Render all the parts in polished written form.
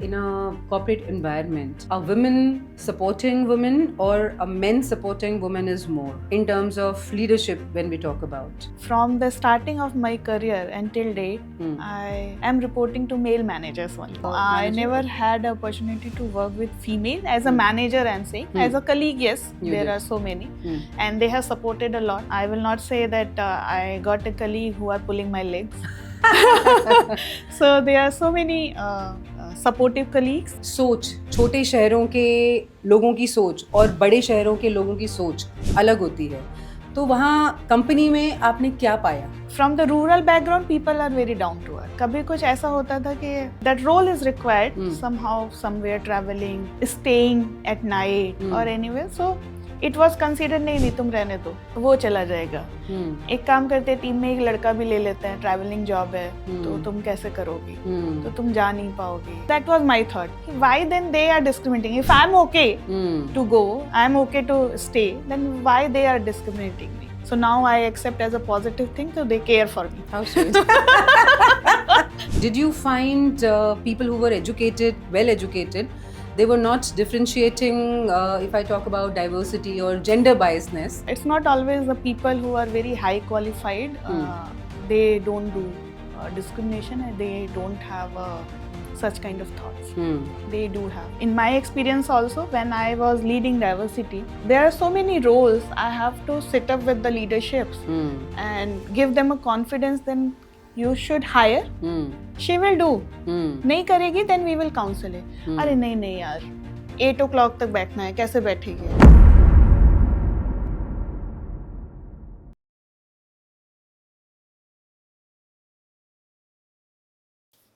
In a corporate environment, a women supporting women or a men supporting women is more in terms of leadership when we talk about? From the starting of my career until date, I am reporting to male managers only. I never had the opportunity to work with female as a manager, I'm saying. As a colleague, yes, there are so many. And they have supported a lot. I will not say that I got a colleague who are pulling my legs. So there are so many supportive colleagues. सोच, छोटे शहरों के लोगों की सोच और बड़े शहरों के लोगों की सोच अलग होती है, तो वहाँ कंपनी में आपने क्या पाया? From the rural background, people are very down to earth. कभी कुछ ऐसा होता था कि that role is required somehow, somewhere traveling, staying at night or anywhere. So it was considered नहीं तुम रहने दो, वो चला जाएगा. एक काम करते टीम में एक लड़का भी ले लेते हैं, ट्रैवलिंग जॉब है, तो तुम कैसे करोगी? तो तुम जा नहीं पाओगी. That was my thought. Why then they are discriminating? If I'm okay to go, I'm okay to stay, then why they are discriminating me? So now I accept as a positive thing, so they care for me. How sweet. Did you find people who were educated, well educated, they were not differentiating if I talk about diversity or gender biasness? It's not always the people who are very high qualified. They don't do discrimination and they don't have such kind of thoughts. They do have. In my experience also, when I was leading diversity, there are so many roles. I have to sit up with the leaderships and give them a confidence. Then you should hire. She will do. नहीं करेगी, then we will counsel it. अरे नहीं यार, 8 o'clock तक बैठना है, कैसे बैठेगी?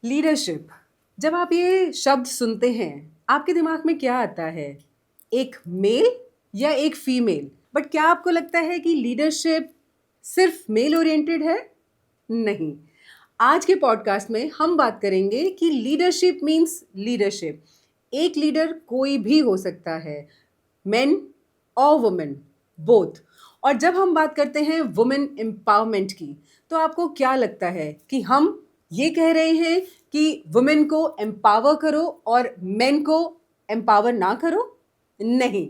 लीडरशिप, जब आप ये शब्द सुनते हैं, आपके दिमाग में क्या आता है? एक मेल या एक फीमेल? बट क्या आपको लगता है कि लीडरशिप सिर्फ मेल ओरिएंटेड है? नहीं. आज के पॉडकास्ट में हम बात करेंगे कि लीडरशिप मीन्स लीडरशिप. एक लीडर कोई भी हो सकता है, मेन और वुमेन, बोथ. और जब हम बात करते हैं वुमेन एम्पावरमेंट की, तो आपको क्या लगता है कि हम ये कह रहे हैं कि वुमेन को एम्पावर करो और मेन को एम्पावर ना करो? नहीं.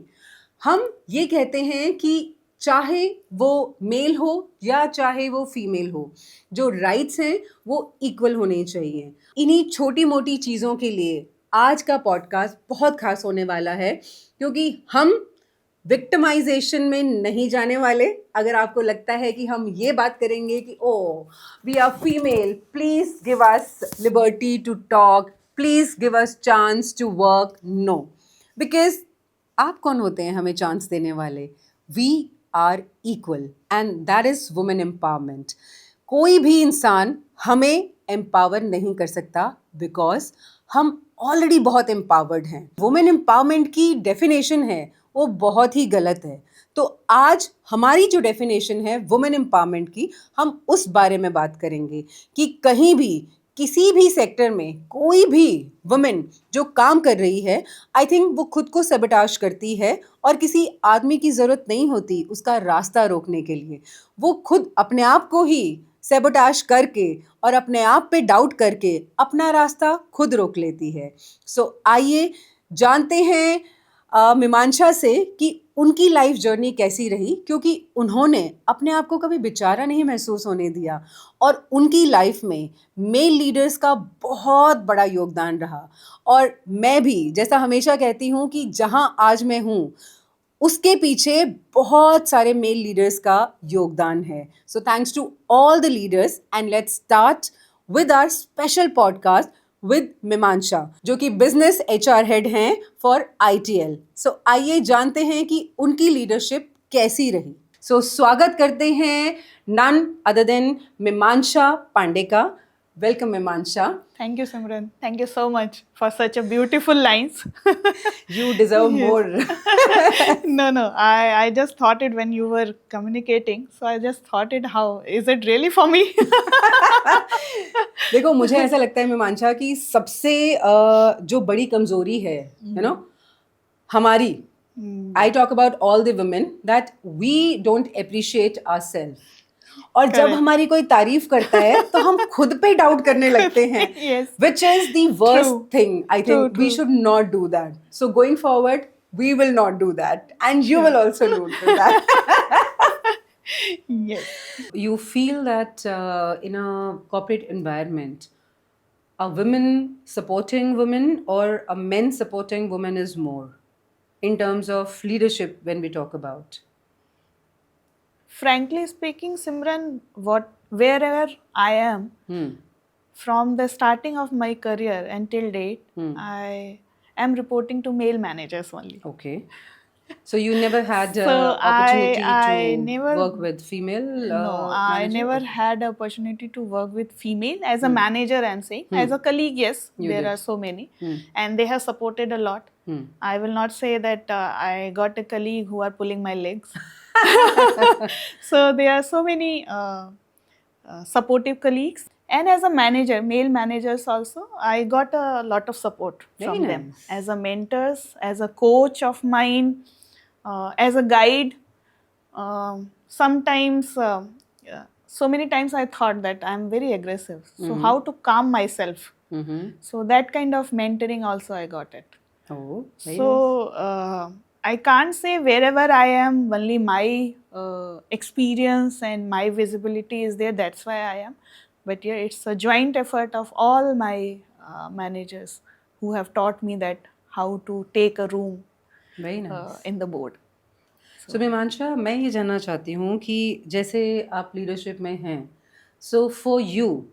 हम ये कहते हैं कि चाहे वो मेल हो या चाहे वो फीमेल हो, जो राइट्स हैं वो इक्वल होने चाहिए. इन्हीं छोटी मोटी चीज़ों के लिए आज का पॉडकास्ट बहुत खास होने वाला है, क्योंकि हम विक्टिमाइजेशन में नहीं जाने वाले. अगर आपको लगता है कि हम ये बात करेंगे कि oh we are female, please give us liberty to talk, please give us chance to work, no. Because आप कौन होते हैं हमें चांस देने वाले? We are equal and that is women empowerment. कोई भी इंसान हमें एम्पावर नहीं कर सकता बिकॉज हम ऑलरेडी बहुत एम्पावर्ड हैं. वुमेन एम्पावरमेंट की डेफिनेशन है वो बहुत ही गलत है. तो आज हमारी जो डेफिनेशन है वुमेन एम्पावरमेंट की, हम उस बारे में बात करेंगे कि कहीं भी किसी भी सेक्टर में कोई भी वुमेन जो काम कर रही है, आई थिंक वो खुद को सबटाश करती है और किसी आदमी की ज़रूरत नहीं होती उसका रास्ता रोकने के लिए. वो खुद अपने आप को ही सबटाश करके और अपने आप पे डाउट करके अपना रास्ता खुद रोक लेती है. सो आइए जानते हैं मीमांशा से कि उनकी लाइफ जर्नी कैसी रही, क्योंकि उन्होंने अपने आप को कभी बेचारा नहीं महसूस होने दिया और उनकी लाइफ में मेल लीडर्स का बहुत बड़ा योगदान रहा. और मैं भी जैसा हमेशा कहती हूँ कि जहाँ आज मैं हूँ उसके पीछे बहुत सारे मेल लीडर्स का योगदान है. So thanks to all the leaders and let's start with our special podcast with Mimansa, जो कि बिजनेस HR हेड हैं फॉर ITL. सो आइए जानते हैं कि उनकी लीडरशिप कैसी रही. सो स्वागत करते हैं none other than Mimansha Pandey का. Welcome Mimansha. Thank you, Simran. Thank you so much for such a beautiful lines. You deserve more. No. I just thought it when you were communicating. So I just thought it, how is it really for me? देखो, मुझे ऐसा लगता है मीमांशा कि सबसे जो बड़ी कमजोरी है, यू नो, हमारी, I talk about all the women, that we don't appreciate ourselves. और जब Correct. हमारी कोई तारीफ करता है तो हम खुद पे डाउट करने लगते हैं, Yes. which is the worst True. thing. I True, think we true. should not do that. So going forward, we will not do that, and you Sure. will also not do that. Yes. You feel that in a corporate environment, a woman supporting women or a men supporting women is more in terms of leadership when we talk about? Frankly speaking, Simran, wherever I am, Hmm. from the starting of my career until date, Hmm. I am reporting to male managers only. Okay. So you never had So opportunity I to never work with female no, I manager? never Okay. had opportunity to work with female as a manager. I'm saying as a colleague, yes, You there did. are so many, Hmm. and they have supported a lot. Hmm. I will not say that I got a colleague who are pulling my legs. So there are so many supportive colleagues, and as a manager, male managers also, I got a lot of support Very from them nice. as a mentors, as a coach of mine, as a guide. Sometimes, so many times I thought that I'm very aggressive. So how to calm myself? Mm-hmm. So that kind of mentoring also I got it. Oh, very nice. So I can't say wherever I am, only my experience and my visibility is there. That's why I am. But yeah, it's a joint effort of all my managers who have taught me that how to take a room Very nice. in the board. सो मीमांशा, मैं ये जानना चाहती हूँ कि जैसे आप leadership में हैं, so for you,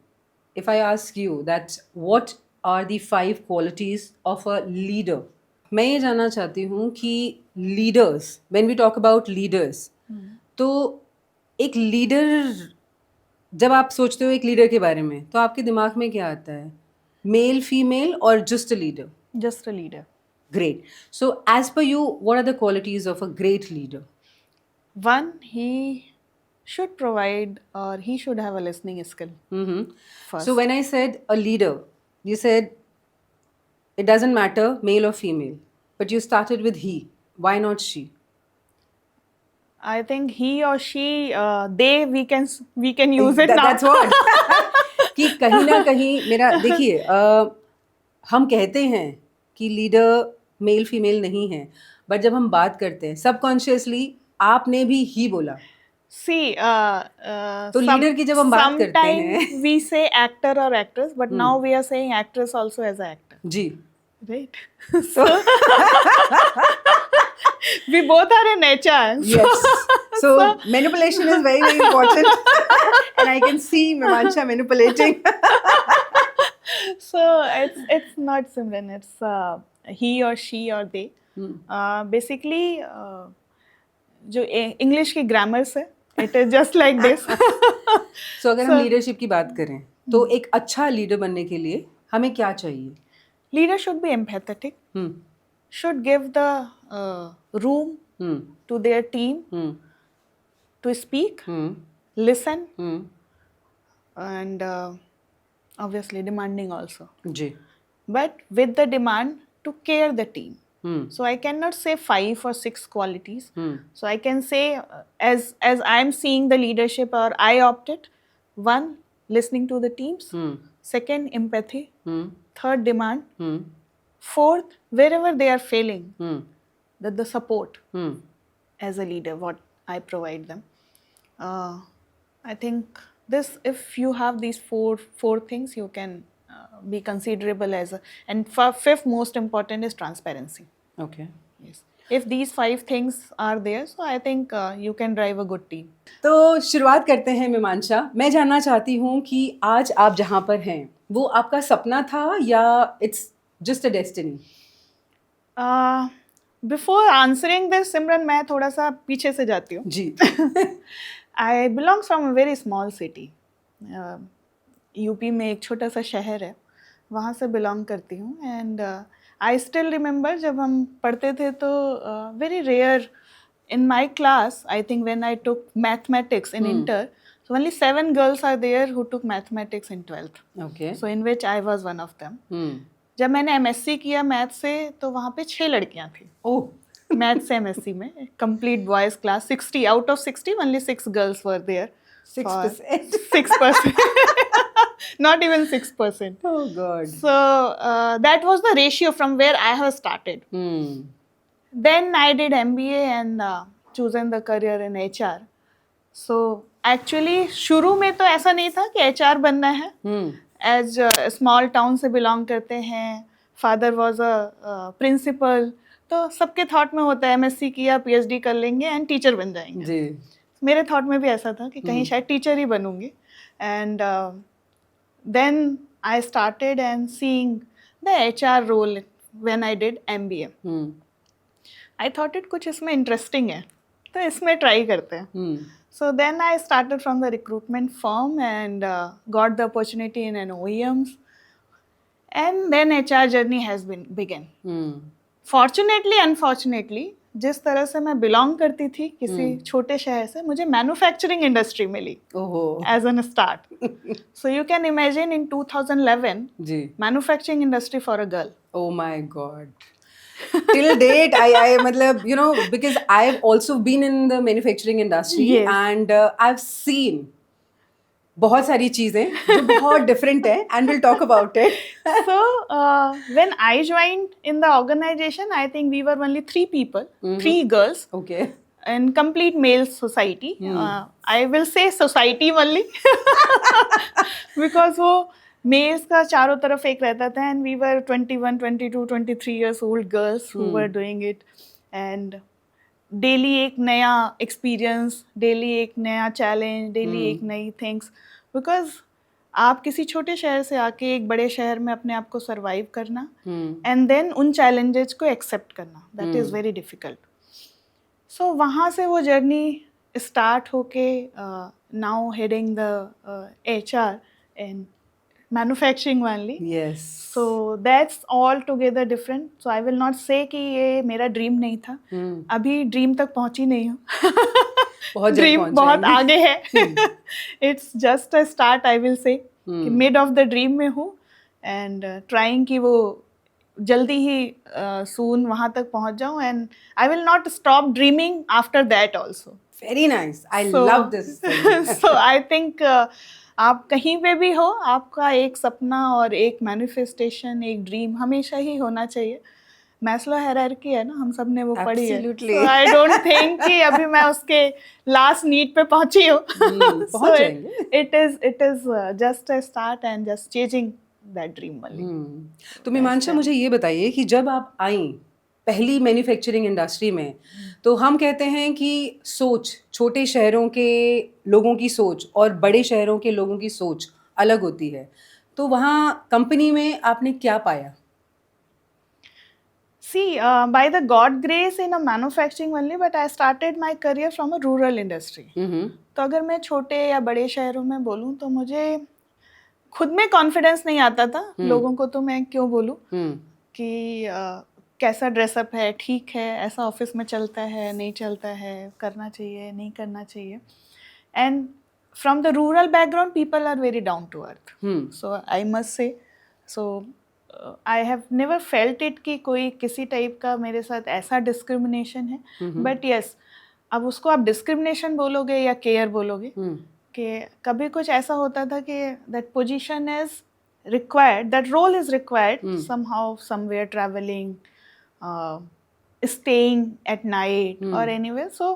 if I ask you that what are the 5 qualities of a leader, मैं ये जानना चाहती हूँ कि leaders, when we talk about leaders, तो एक लीडर, जब आप सोचते हो एक लीडर के बारे में, तो आपके दिमाग में क्या आता है? मेल, फीमेल और just a leader? Just a leader. Great. So, as per you, what are the qualities of a great leader? One, he should provide or he should have a listening skill. Mm-hmm. First. So, when I said a leader, you said it doesn't matter male or female, but you started with he. Why not she? I think he or she, we can use it now. That's what. कि कहीं ना कहीं मेरा देखिए, हम कहते हैं कि लीडर मेल फीमेल नहीं है, बट जब हम बात करते हैं सबकॉन्शियसली आपने भी ही बोला. See, तो लीडर की जब हम बात करते हैं, sometimes we say actor or actress, but now we are saying actress also as an actor. जी. Right? So we both are in HR. Yes. So manipulation is very, very important. And I can see Mamansha manipulating. So it's not Simran. It's he or she or they. Basically, जो English की grammar से, it is just like this. So अगर हम leadership की बात करें, तो एक अच्छा लीडर बनने के लिए हमें क्या चाहिए? Leader should be empathetic. Should give the room to their team to speak, listen, and obviously demanding also. Ji. But with the demand to care the team. So I cannot say 5 or 6 qualities. So I can say as I'm seeing the leadership, or I opted, 1, listening to the teams. 2nd, empathy. 3rd, demand. 4th, wherever they are failing, that the support as a leader, what I provide them. I think this, if you have these four things, you can be considerable as a. And 5th most important is transparency. Okay. Yes. If these 5 things are there, so I think you can drive a good team. तो शुरुआत करते हैं मीमांशा. मैं जानना चाहती हूँ कि आज आप जहाँ पर हैं, वो आपका सपना था या it's just a destiny? Before answering this, Simran, मैं थोड़ा सा पीछे से जाती हूँ. जी. I belong from a very small city. UP में एक छोटा सा शहर है, वहाँ से बिलोंग करती हूँ. एंड आई स्टिल रिमेंबर जब हम पढ़ते थे तो very rare in my class, I think when I took mathematics in inter, so only 7 girls are there who took mathematics in 12th. Okay. So in which I was one of them. जब मैंने MSc किया math से, तो वहाँ पे 6 लड़कियाँ थी. Oh. Math से MSc में complete boys class, 60 out of 60 only 6 girls were there. 6%. 6%. Not even 6%. Oh God. So that was the ratio from where I have started. Then I did MBA and chosen the career in HR. So actually शुरू में तो ऐसा नहीं था कि HR बनना है. As small town से belong करते हैं, father was a principal, तो सबके thought में होता है MSc किया, PhD कर लेंगे and teacher बन जाएंगे. जी. मेरे thought में भी ऐसा था कि कहीं शायद teacher he बनूंगी. And then I started and seeing the HR role when I did MBA. I thought it कुछ इसमें interesting है, तो इसमें try करते हैं. So then I started from the recruitment firm and got the opportunity in an OEMs, and then HR journey has been begun. Fortunately, unfortunately, जिस तरह से मैं belong करती थी किसी छोटे शहर से, मुझे manufacturing industry milli as an start. So you can imagine in 2011, manufacturing industry for a girl. Oh my God. Till date, I matlab, you know, because I've also been in the manufacturing industry. Yes. And I've seen बहुत सारी चीजें जो बहुत different है, and we'll talk about it. So when I joined in the organization, I think we were only 3 people, 3 girls. Okay. In complete male society. I will say society only because वो males का चारों तरफ एक रहता था, and we were 21, 22, 23 years old girls who were doing it, and daily एक नया experience, daily एक नया challenge, daily एक नई things, because आप किसी छोटे शहर से आके एक बड़े शहर में अपने आप को survive करना and then उन challenges को accept करना, that is very difficult. So वहाँ से वो journey start होके now heading the HR and manufacturing only. Yes. So that's altogether different. So I will not say कि ये मेरा dream नहीं था. अभी dream तक पहुँची नहीं हूँ. बहुत dream बहुत आगे है. It's just a start, I will say. कि mid of the dream में हूँ and trying कि वो जल्दी ही soon वहाँ तक पहुँच जाऊँ, and I will not stop dreaming after that also. Very nice. I love this thing. So I think आप कहीं पे भी हो, आपका एक सपना और एक मैनिफेस्टेशन, एक ड्रीम हमेशा ही होना चाहिए. मैस्लो हायरार्की है ना, हम सब ने वो पढ़ी है. So I don't think कि अभी मैं उसके लास्ट नीड पे पहुंची हूँ. पहुंच जाएंगे. It is just a start and just chasing that dream only. तो मीमांशा, मुझे ये बताइए कि जब आप आई पहली मैन्युफैक्चरिंग इंडस्ट्री में, तो हम कहते हैं कि सोच, छोटे शहरों के लोगों की सोच और बड़े शहरों के लोगों की सोच अलग होती है. तो वहाँ कंपनी में आपने क्या पाया? See, by the God grace in a manufacturing only, but I started my career from a rural industry. तो अगर मैं छोटे या बड़े शहरों में बोलूँ तो मुझे खुद में कॉन्फिडेंस नहीं आता था. लोगों को तो मैं क्यों बोलूँ कि कैसा ड्रेसअप है, ठीक है, ऐसा ऑफिस में चलता है, नहीं चलता है, करना चाहिए, नहीं करना चाहिए. And from the rural background people are very down to earth. So I must say, so I have never felt it कि कोई किसी टाइप का मेरे साथ ऐसा डिस्क्रिमिनेशन है. बट येस, अब उसको आप डिस्क्रिमिनेशन बोलोगे या केयर बोलोगे, कि कभी कुछ ऐसा होता था कि that position is required, that role is required somehow, somewhere traveling, staying at night or anywhere. So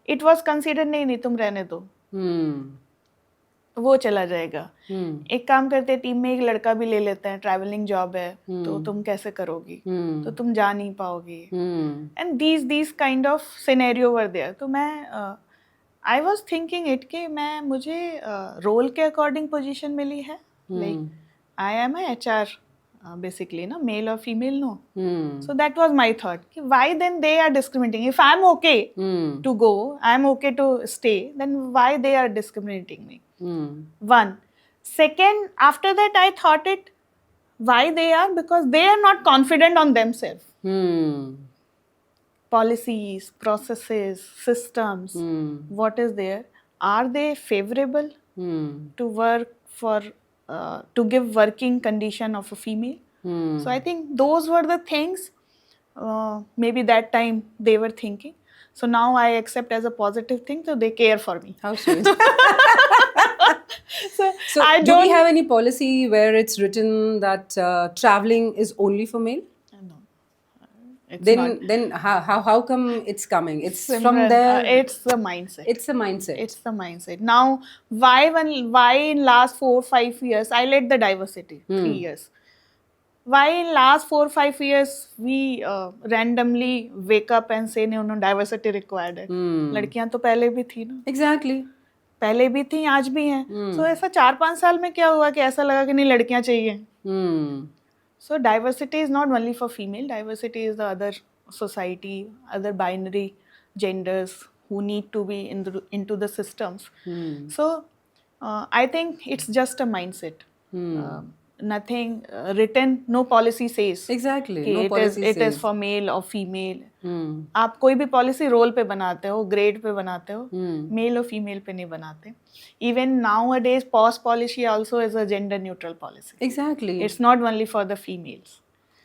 it was considered नहीं तुम रहने दो, वो चला जाएगा. एक काम करते, टीम में एक लड़का भी ले लेते हैं, ट्रैवलिंग जॉब है, तो तुम कैसे करोगी, तो तुम जा नहीं पाओगी. And these kind of scenario were there. तो मैं I was thinking it कि मुझे रोल के अकॉर्डिंग पोजीशन मिली है. Like I am a HR basically, no, male or female, no. So that was my thought. Why then they are discriminating? If I'm okay to go, I'm okay to stay, then why they are discriminating me? One. Second, after that I thought it, why they are? Because they are not confident on themselves. Policies, processes, systems, what is there? Are they favorable to work for to give working condition of a female? So I think those were the things maybe that time they were thinking. So now I accept as a positive thing, so they care for me. How sweet. So So, I do we don't have any policy where it's written that traveling is only for male? no, it's not. Then how come it's coming? It's from Simran, there. it's the mindset. It's a mindset. It's the mindset. Now, why in last 4-5 years I led the diversity 3 years. Why in last 4-5 years we randomly wake up and say no, no, diversity required है. लड़कियां तो पहले भी थी ना. Exactly. पहले भी थी, आज भी हैं. So ऐसा 4-5 साल में क्या हुआ कि ऐसा लगा कि नहीं लड़कियां चाहिए. So diversity is not only for female. Diversity is the other society, other binary genders who need to be into the systems. So I think it's just a mindset. Nothing written, no policy says Exactly. कि No it policy is says. for male or female. आप कोई भी policy role पे बनाते हो, grade pay बनाते हो, mail और फीमेल पे नहीं बनाते. Even nowadays, POS policy also is a gender neutral policy. Exactly. It's not only for the females.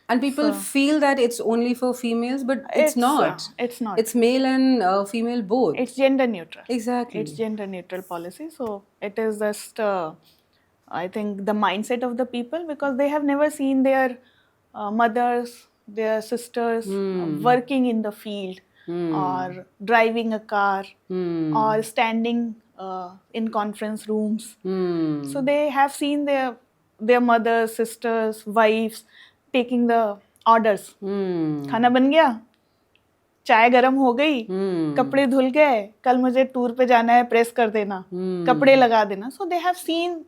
And people feel that it's only for females, but it's not. It's not. It's male and female both. It's gender neutral. Exactly. It's gender neutral policy. So it is just, I think, the mindset of the people, because they have never seen their mothers, their sisters working in the field or driving a car or standing in conference rooms. So they have seen their mothers, sisters, wives taking the orders. खाना बन गया, चाय गरम हो गई, कपड़े धुल गए, कल मुझे टूर पे जाना है, प्रेस कर देना, कपड़े लगा देना. So they have seen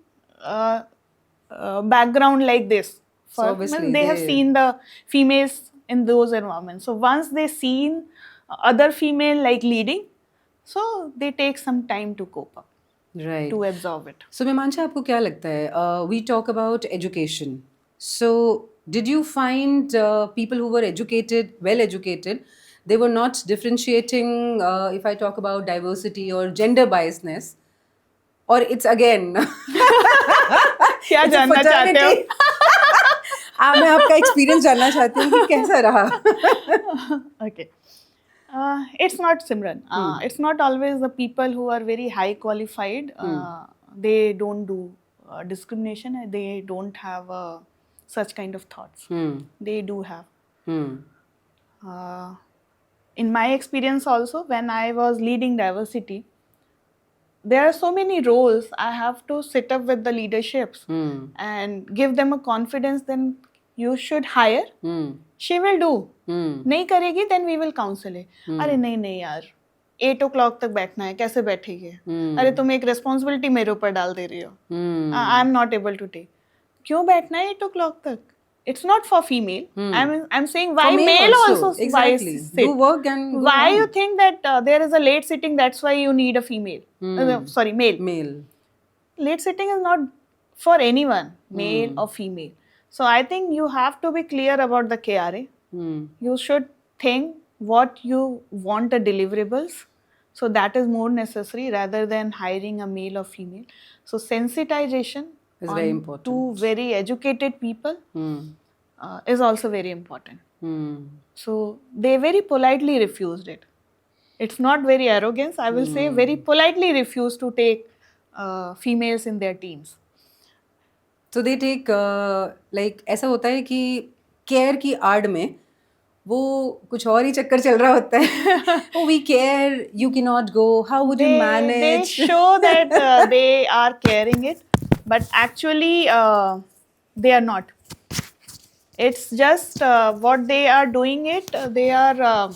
background like this. So obviously they have seen the females in those environments. So once they seen other female like leading, so they take some time to cope up, Right. to absorb it. So Mimansha, आपको क्या लगता है? We talk about education. So did you find people who were educated, well educated, they were not differentiating if I talk about diversity or gender biasness, or it's again क्या it's a जानना चाहते हो? मैं आपका experience जानना चाहती हूँ कि कैसा रहा. Okay. It's not Simran. It's not always the people who are very high qualified. They don't do discrimination. They don't have such kind of thoughts. They do have. In my experience also, when I was leading diversity, there are so many roles. I have to sit up with the leaderships and give them a confidence. Then you should hire. She will do. नहीं करेगी, then we will counsel it. अरे नहीं यार, 8 o'clock तक बैठना है, कैसे बैठेगी? अरे तुम एक responsibility मेरे ऊपर डाल दे रही हो. I am not able to take. क्यों बैठना है 8 o'clock तक? It's not for female. I'm saying why For male also exactly. why sit? Do work and go Why home. you think that there is a late sitting? That's why you need a female. Sorry, male. Male. Late sitting is not for anyone, male or female. So I think you have to be clear about the KRA. You should think what you want the deliverables. So that is more necessary rather than hiring a male or female. So sensitization is very important to very educated people is also very important. So they very politely refused it. It's not very arrogance. I will say very politely refused to take females in their teams. So they take like ऐसा होता है कि care की आड़ में वो कुछ और ही चक्कर चल रहा होता है. Oh, we care, you cannot go, how would you manage? They show that they are caring it, but actually they are not. It's just what they are doing it, they are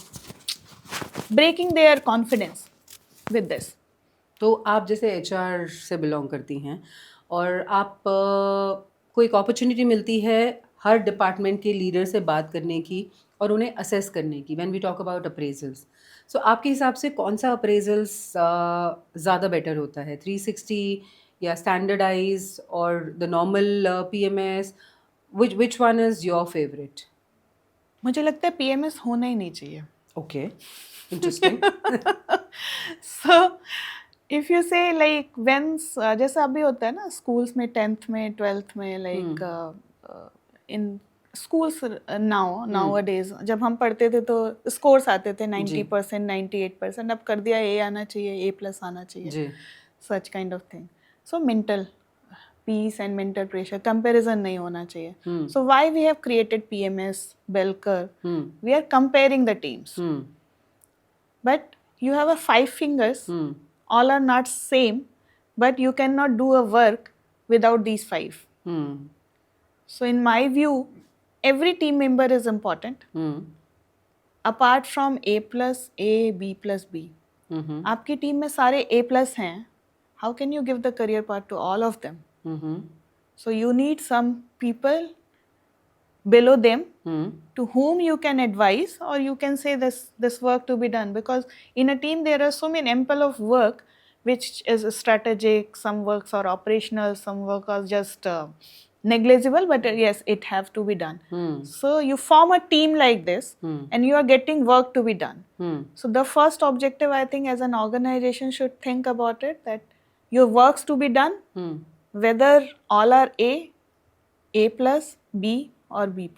breaking their confidence with this. तो आप जैसे HR से belong करती हैं और आप कोई एक अपॉर्चुनिटी मिलती है हर डिपार्टमेंट के लीडर से बात करने की और उन्हें असेस करने की, when we talk about appraisals. So आपके हिसाब से कौन सा अप्रेजल्स ज़्यादा बेटर होता है, 360 या स्टैंडर्डाइज और the normal PMS? which one is your favorite? मुझे लगता है PMS होना ही नहीं चाहिए. Okay, interesting. So if you say like when जैसे अभी होता है ना स्कूल्स में 10th में 12th में like in schools nowadays जब हम पढ़ते थे तो scores आते थे 90%, 98%, अब कर दिया A आना चाहिए, A+ आना चाहिए, जी such kind of thing. So mental peace and mental pressure comparison नहीं होना चाहिए. So why we have created PMS, bell curve? We are comparing the teams. But you have a 5 fingers, all are not same, but you cannot do a work without these 5. So in my view, every team member is important. Apart from A+, A, B+, B. आपकी team में सारे A+ हैं. How can you give the career path to all of them? So you need some people below them to whom you can advise, or you can say this work to be done, because in a team there are so many ample of work which is strategic, some works are operational, some work are just negligible, but yes, it have to be done. So you form a team like this and you are getting work to be done. So the first objective, I think, as an organization should think about it, that your works to be done, whether all are A+, B or B+.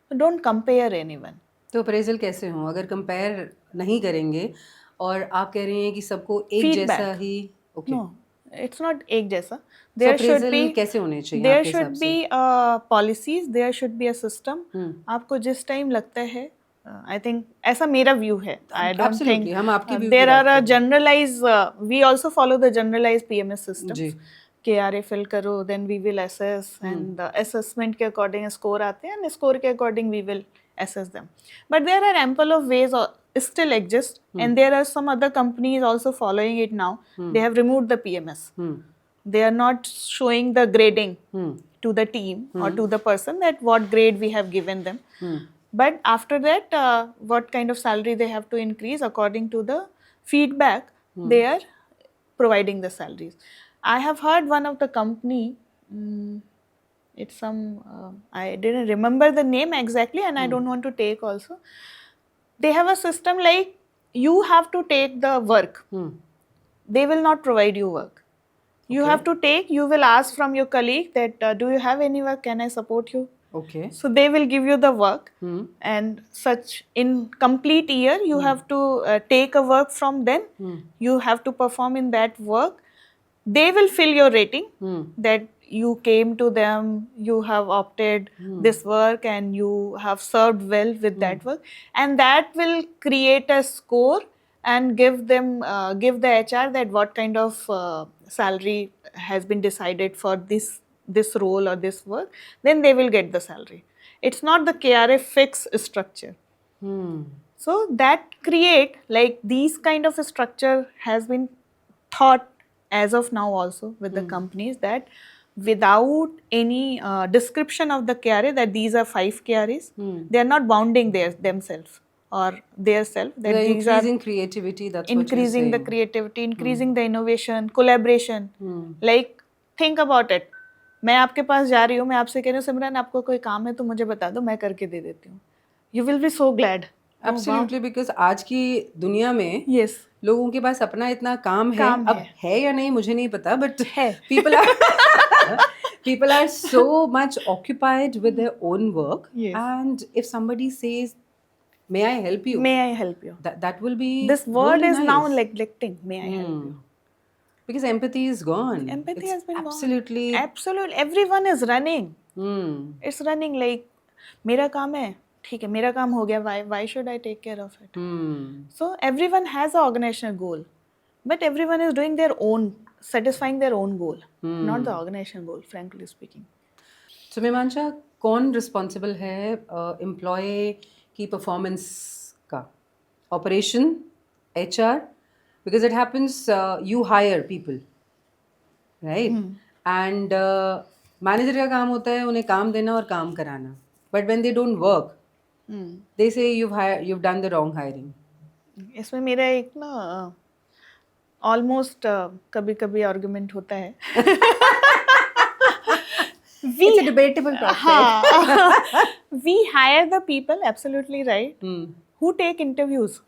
So don't compare anyone. तो appraisal कैसे हो अगर compare नहीं करेंगे और आप कह रहे हैं कि सबको एक Feedback. जैसा ही ओके No, it's not एक जैसा. तो There should अप्रेजल be कैसे होने चाहिए there आपके हिसाब should से be policies, there should be a system. आपको जिस टाइम लगता है, I think ऐसा मेरा view है. I don't Absolutely, think हम आपकी view there की are बात a कर रहे हैं। generalized. We also follow the generalized PMS systems. Ji KRA fill करो, then we will assess, and the assessment के according score आते हैं, and score के according we will assess them. But there are ample of ways still exist, and there are some other companies also following it now. They have removed the PMS. They are not showing the grading to the team or to the person that what grade we have given them. But after that, what kind of salary they have to increase according to the feedback, they are providing the salaries. I have heard one of the company, it's some, I didn't remember the name exactly, and I don't want to take also. They have a system like you have to take the work. They will not provide you work. You have to take, you will ask from your colleague that do you have any work, can I support you? Okay. So they will give you the work, and such in complete year you have to take a work from them. You have to perform in that work. They will fill your rating that you came to them, you have opted this work, and you have served well with that work, and that will create a score and give them give the HR that what kind of salary has been decided for this role or this work, then they will get the salary. It's not the KRA fixed structure. So that create like these kind of a structure has been thought as of now also with the companies, that without any description of the KRA that these are 5 KRAs, they are not bounding themselves or their self, that They're these are increasing creativity, that's what you're increasing the saying. creativity, increasing the innovation, collaboration. Like think about it. मैं आपके पास जा रही हूँ, मैं आपसे कह रही हूँ सिमरन आपको कोई काम है तो मुझे बता दो, मैं करके दे देती हूँ. You will be so glad. Absolutely, because आज की दुनिया में Yes. लोगों के पास अपना इतना काम है, अब है या नहीं मुझे नहीं पता, but है. people are so much occupied with their own work. Yes. And if somebody says, may I help you? May I help you? That will be This word really is now nice. neglecting. May I help you? Because empathy is gone. Empathy It's has been absolutely gone. Absolutely. Everyone is running. It's running like मेरा काम है, ठीक है, मेरा काम हो गया. Why should I take care of it? So everyone has an organizational goal, but everyone is doing their own, satisfying their own goal, not the organizational goal, frankly speaking. So Mimansa, कौन responsible है employee की performance का? Operation, HR, because it happens you hire people, right? And manager का काम होता है उन्हें काम देना और काम कराना. But when they don't work, they say you've done the wrong hiring. इसमें मेरा एक ना almost कभी-कभी argument होता है. It's a debatable topic. We hire the people, absolutely right, who take interviews.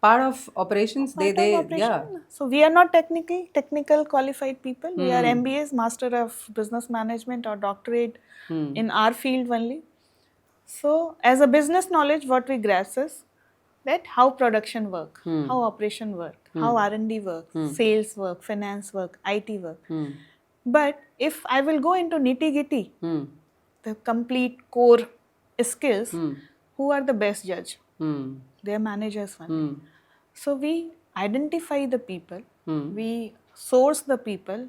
part of operations. Part of Yeah. operation. So we are not technical qualified people. We are MBAs, Master of Business Management or doctorate in our field only. So as a business knowledge, what we grasp is that how production work, how operation work, how R&D work, sales work, finance work, IT work. But if I will go into nitty-gritty, the complete core skills, who are the best judge? They are managers only. So we identify the people, we source the people.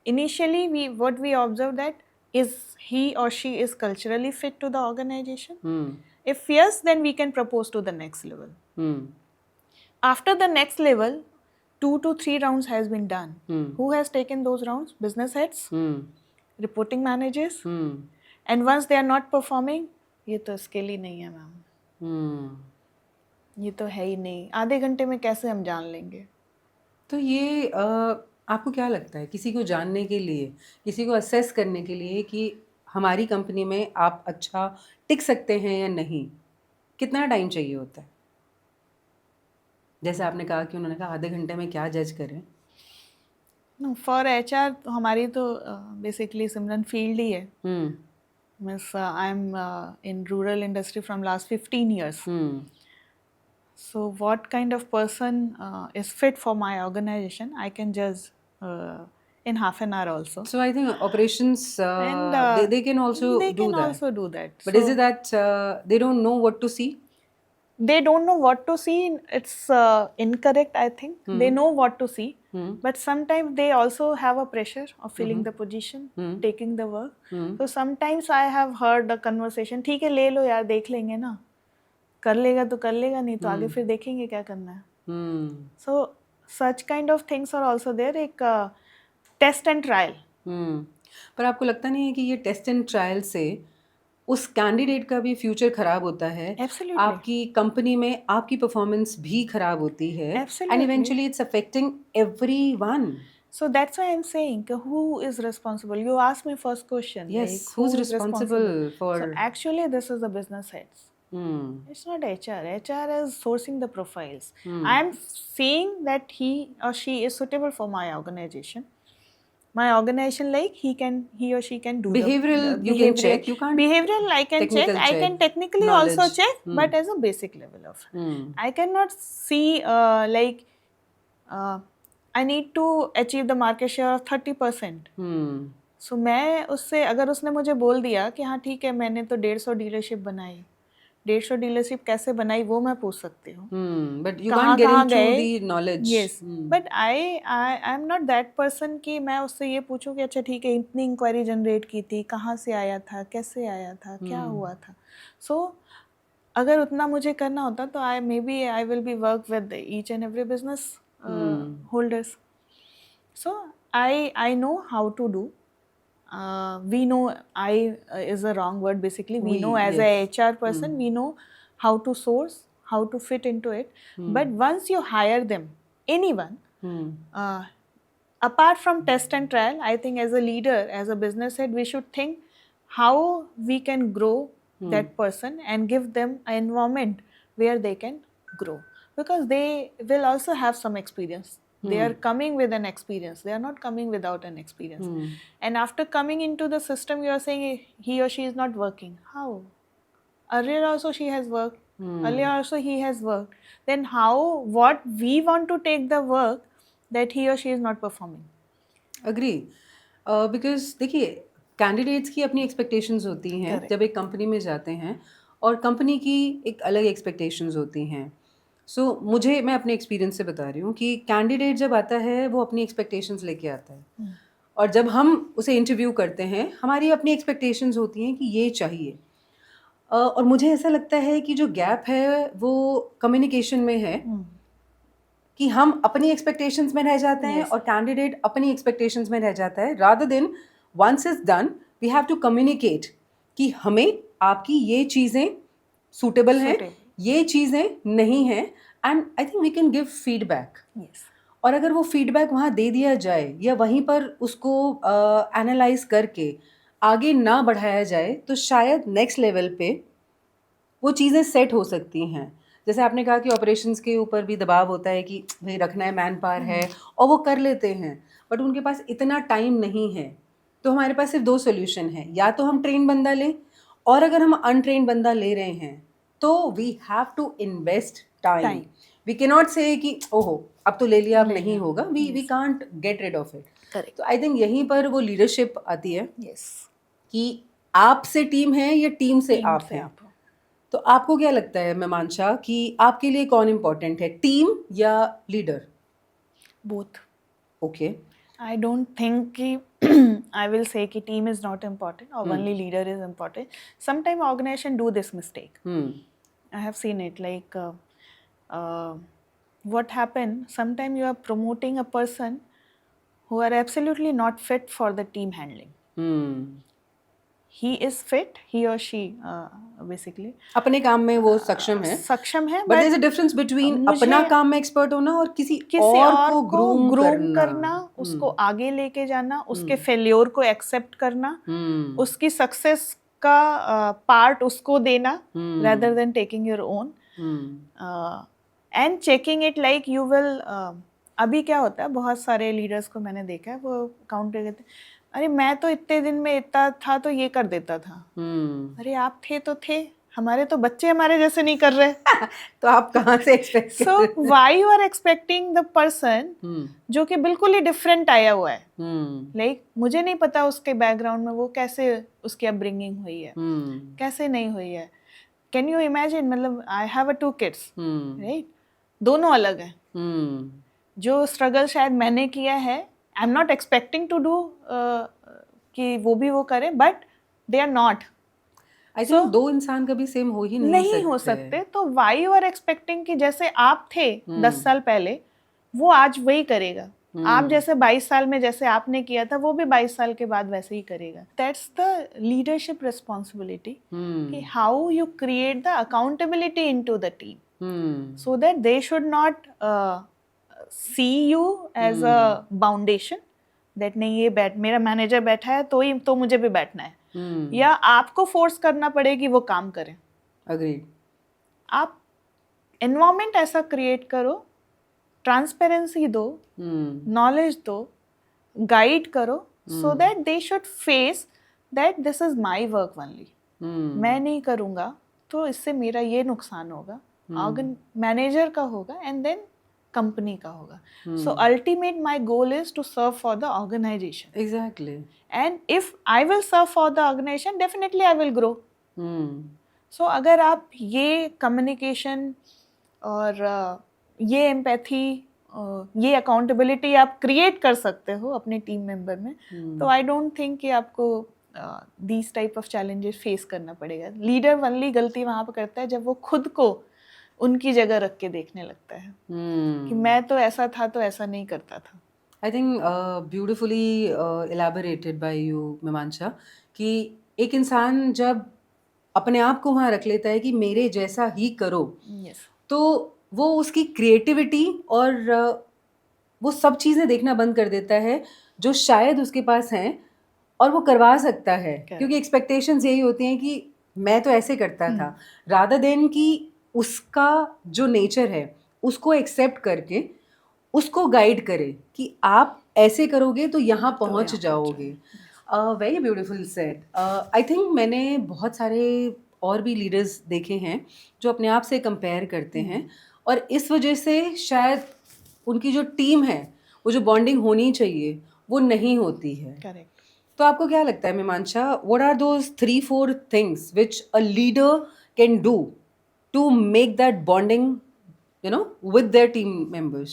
Initially, what we observe that is he or she is culturally fit to the organization. If yes, then we can propose to the next level. After the next level, 2 to 3 rounds has been done. Who has taken those rounds? Business heads, reporting managers. And once they are not performing, ये तो skill ही नहीं है ma'am, ये तो है ही नहीं, आधे घंटे में कैसे हम जान लेंगे? तो ये आपको क्या लगता है किसी को जानने के लिए, किसी को असेस करने के लिए कि हमारी कंपनी में आप अच्छा टिक सकते हैं या नहीं, कितना टाइम चाहिए होता है? जैसे आपने कहा कि उन्होंने कहा आधे घंटे में क्या जज करें? नो, फॉर HR हमारी तो बेसिकली सिमरन फील्ड ही है. Miss, I'm in rural industry from last 15 years. So what kind of person is fit for my organization, I can judge in half an hour also. So I think operations, And they can also they do can that. also do that. But So is it that they don't know what to see? they don't know what to see. It's incorrect, I think. They know what to see. But sometimes they also have a pressure of filling the position, taking the work. So sometimes I have heard the conversation, ठीक है ले लो यार, देख लेंगे ना, कर लेगा तो कर लेगा, नहीं तो आगे फिर देखेंगे क्या करना है. So such kind of things are also there. एक टेस्ट एंड ट्रायल. पर आपको लगता नहीं है कि ये टेस्ट एंड ट्रायल से उस कैंडिडेट का भी फ्यूचर खराब होता है? Absolutely. आपकी कंपनी में आपकी परफॉर्मेंस भी खराब होती है. Absolutely. And eventually it's affecting everyone. So that's why I'm saying who is responsible. You asked me first question. Yes, like, who's responsible for? So actually this is the business heads. It's not HR. HR is sourcing the profiles. I'm seeing that he or she is suitable for my organization. My organization, like he or she can do Behavioral, you can check. You can't. Behavioral, I can check. Technical I can check. technically Knowledge. also check, but as a basic level of. I cannot see like I need to achieve the market share of 30%. So मैं उससे, अगर उसने मुझे बोल दिया कि हाँ ठीक है मैंने तो 150 डीलरशिप बनाई, 150 डीलरशिप कैसे बनाई वो मैं पूछ सकती हूँ. But you can't get into the knowledge. Yes. But I am not that person कि मैं उससे ये पूछूं कि अच्छा ठीक है इतनी इंक्वायरी जनरेट की थी, कहाँ से आया था, कैसे आया था, क्या हुआ था. So अगर उतना मुझे करना होता तो I will be work with each and every business holders. So I know how to do. We know is a wrong word basically. We know as a HR person, we know how to source, how to fit into it. But once you hire them, anyone, apart from test and trial, I think as a leader, as a business head, we should think how we can grow that person and give them an environment where they can grow. Because they will also have some experience. They are coming with an experience. They are not coming without an experience. And after coming into the system, you are saying he or she is not working. How? Earlier also she has worked. Earlier also he has worked. Then what we want to take the work that he or she is not performing? Agree. Because देखिए candidates की अपनी expectations होती हैं. Correct. जब एक company में जाते हैं और कंपनी की एक अलग एक्सपेक्टेशंस होती हैं. सो मैं अपने एक्सपीरियंस से बता रही हूँ कि कैंडिडेट जब आता है वो अपनी एक्सपेक्टेशंस लेके आता है. और जब हम उसे इंटरव्यू करते हैं हमारी अपनी एक्सपेक्टेशंस होती हैं कि ये चाहिए. और मुझे ऐसा लगता है कि जो गैप है वो कम्युनिकेशन में है कि हम अपनी एक्सपेक्टेशंस में रह जाते हैं और कैंडिडेट अपनी एक्सपेक्टेशंस में रह जाता है. Rather than once is done we have to communicate कि हमें आपकी ये चीज़ें सूटेबल हैं, ये चीज़ें नहीं हैं, and I think we can give feedback. और अगर वो फीडबैक वहाँ दे दिया जाए या वहीं पर उसको एनालाइज करके आगे ना बढ़ाया जाए तो शायद नेक्स्ट लेवल पे वो चीज़ें सेट हो सकती हैं. जैसे आपने कहा कि ऑपरेशंस के ऊपर भी दबाव होता है कि भाई रखना है, मैन पावर है, और वो कर लेते हैं, बट उनके पास इतना टाइम नहीं है। तो हमारे पास सिर्फ 2 सॉल्यूशन है, या तो हम ट्रेन बंदा लें, और अगर हम अनट्रेन बंदा ले रहे हैं तो we have to invest time. Time. We can not say कि ओहो अब तो ले लिया, अब ले नहीं लिया। होगा, we can't get rid of it. Correct. तो आई थिंक यहीं पर वो लीडरशिप आती है यस, कि आप से टीम है या टीम से टीम आप से हैं। आप हो। तो आपको क्या लगता है मीमांसा कि आपके लिए कौन इम्पोर्टेंट है, टीम या leader? Both. Okay. I don't think कि I will say कि team is not important or only leader is important. Sometimes organization do this mistake. I have seen it like what happened. Sometimes you are promoting a person who are absolutely not fit for the team handling. He is fit, he or she basically अपने काम में वो सक्षम है, सक्षम है, but there is a difference between मुझे अपना काम में एक्सपर्ट होना और किसी और को ग्रूम करना, उसको आगे लेके जाना, उसके फेल्योर को एक्सेप्ट करना, उसकी सक्सेस का पार्ट उसको देना, rather than taking your own and checking it like you will अभी क्या होता है, बहुत सारे लीडर्स को मैंने देखा है, वो काउंटर करते हैं, अरे मैं तो इतने दिन में इतना था तो ये कर देता था। अरे आप थे तो थे, हमारे तो बच्चे हमारे जैसे नहीं कर रहे। तो आप कहाँ से expect? So why you are expecting the person जो कि बिल्कुल ही डिफरेंट आया हुआ है, लाइक मुझे नहीं पता उसके बैकग्राउंड में वो कैसे उसकी अपब्रिंगिंग हुई है, कैसे नहीं हुई है। कैन यू इमेजिन, मतलब आई हैव 2 kids, राइट, दोनों अलग हैं। जो स्ट्रगल शायद मैंने किया है, I am not expecting to do कि वो भी वो करें, but they are not. I think 2 इंसान कभी सेम हो ही नहीं हो सकते। तो वाई यू आर एक्सपेक्टिंग कि जैसे आप थे 10 साल पहले, वो आज वही करेगा। आप जैसे 22 साल में जैसे आपने किया था, वो भी 22 साल के बाद वैसे ही करेगा। दैट्स द लीडरशिप रिस्पॉन्सिबिलिटी, कि how you create the accountability into the team, so that they should not see you as a foundation, that नहीं ये मेरा मैनेजर बैठा है तो मुझे भी बैठना है, या आपको फोर्स करना पड़े कि वो काम करें। Agreed. आप एनवायरमेंट ऐसा क्रिएट करो, ट्रांसपेरेंसी दो, नॉलेज दो, गाइड करो, so that they should face that this is my work only. मैं नहीं करूँगा तो इससे मेरा ये नुकसान होगा, मैनेजर का होगा, एंड देन कंपनी का होगा। So ultimate my goal is to serve for the organization. Exactly. And if I will serve for the organization, definitely I will grow. So अगर आप ये communication और ये empathy, ये accountability आप create कर सकते हो अपने टीम मेंबर में, तो I don't think कि आपको these type of challenges face करना पड़ेगा। लीडर वनली गलती वहाँ पर करता है जब वो खुद को उनकी जगह रख के देखने लगता है कि मैं तो ऐसा था तो ऐसा नहीं करता था। I think beautifully elaborated by you Mimansa, कि एक इंसान जब अपने आप को वहाँ रख लेता है कि मेरे जैसा ही करो, तो वो उसकी क्रिएटिविटी और वो सब चीज़ें देखना बंद कर देता है जो शायद उसके पास हैं, और वो करवा सकता है, क्योंकि एक्सपेक्टेशंस यही होती हैं कि मैं तो ऐसे करता था, रादर देन कि उसका जो नेचर है उसको एक्सेप्ट करके उसको गाइड करे कि आप ऐसे करोगे तो यहाँ पहुँच जाओगे। Very beautiful said. I think मैंने बहुत सारे और भी लीडर्स देखे हैं जो अपने आप से कंपेयर करते हैं, और इस वजह से शायद उनकी जो टीम है, वो जो बॉन्डिंग होनी चाहिए वो नहीं होती है। करेक्ट। तो आपको क्या लगता है Mimansa, what are those 3-4 things which a leader can do to make that bonding, with their team members?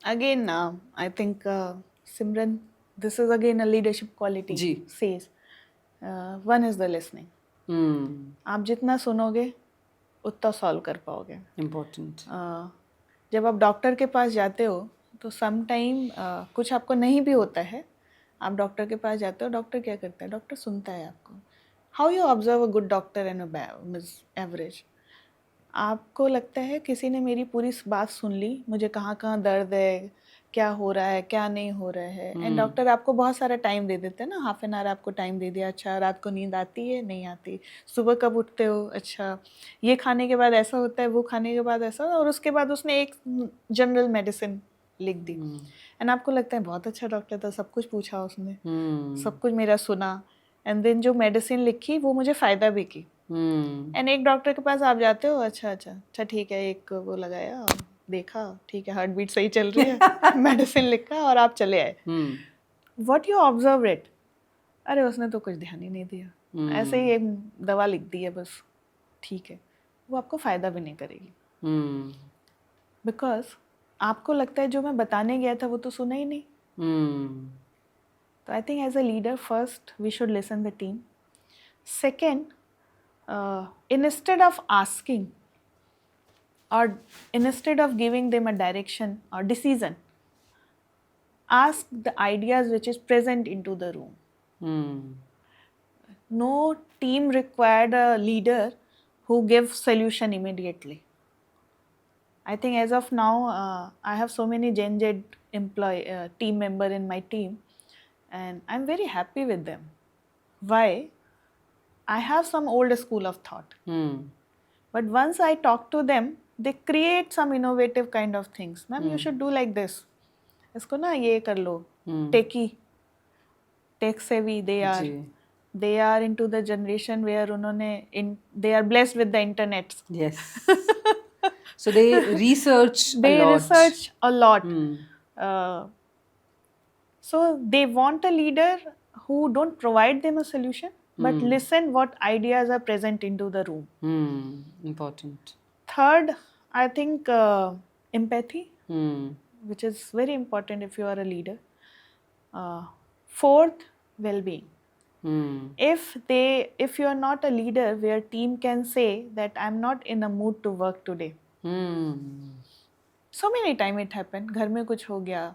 Again, I think Simran, this is again a leadership quality. जी. Says one is the listening. आप जितना सुनोगे उतना solve कर पाओगे। Important. जब आप doctor के पास जाते हो तो सम टाइम कुछ आपको नहीं भी होता है, आप डॉक्टर के पास जाते हो, डॉक्टर क्या करता है, डॉक्टर सुनता है आपको। How you observe a good doctor and average? आपको लगता है किसी ने मेरी पूरी बात सुन ली, मुझे कहाँ कहाँ दर्द है, क्या हो रहा है क्या नहीं हो रहा है. एंड डॉक्टर आपको बहुत सारा टाइम दे देते हैं ना, हाफ एन आवर आपको टाइम दे दिया, अच्छा रात को नींद आती है नहीं आती, सुबह कब उठते हो, अच्छा ये खाने के बाद ऐसा होता है, वो खाने के बाद ऐसा, और उसके बाद उसने एक जनरल मेडिसिन लिख दी. एंड आपको लगता है बहुत अच्छा डॉक्टर था, सब कुछ पूछा उसने, सब कुछ मेरा सुना, एंड देन जो मेडिसिन लिखी वो मुझे फ़ायदा भी की. एंड एक डॉक्टर के पास आप जाते हो, अच्छा ठीक है, एक वो लगाया, देखा ठीक है हार्ट बीट सही चल रही है, मेडिसिन लिखा और आप चले आए. व्हाट यू ऑब्जर्व इट, अरे उसने तो कुछ ध्यान ही नहीं दिया, ऐसे ही एक दवा लिख दी है बस, ठीक है, वो आपको फ़ायदा भी नहीं करेगी. बिकॉज आपको लगता है जो मैं बताने गया था वो तो सुना ही नहीं. तो I think as a leader first we should listen the team. Second, instead of asking or instead of giving them a direction or decision, ask the ideas which is present into the room. No team required a leader who gives solution immediately. I think as of now I have so many Gen Z team member in my team, and I'm very happy with them. Why? I have some old school of thought. But once I talk to them, they create some innovative kind of things. Ma'am, you should do like this. इसको ना ये कर लो. Techie, tech savvy they are into the generation where they are blessed with the internet. Yes. So they research a lot. So they want a leader who don't provide them a solution, but listen what ideas are present into the room. Important. Third, I think empathy, which is very important if you are a leader. Fourth, well-being. If you are not a leader where team can say that I'm not in a mood to work today. So many time it happened. घर में कुछ हो गया,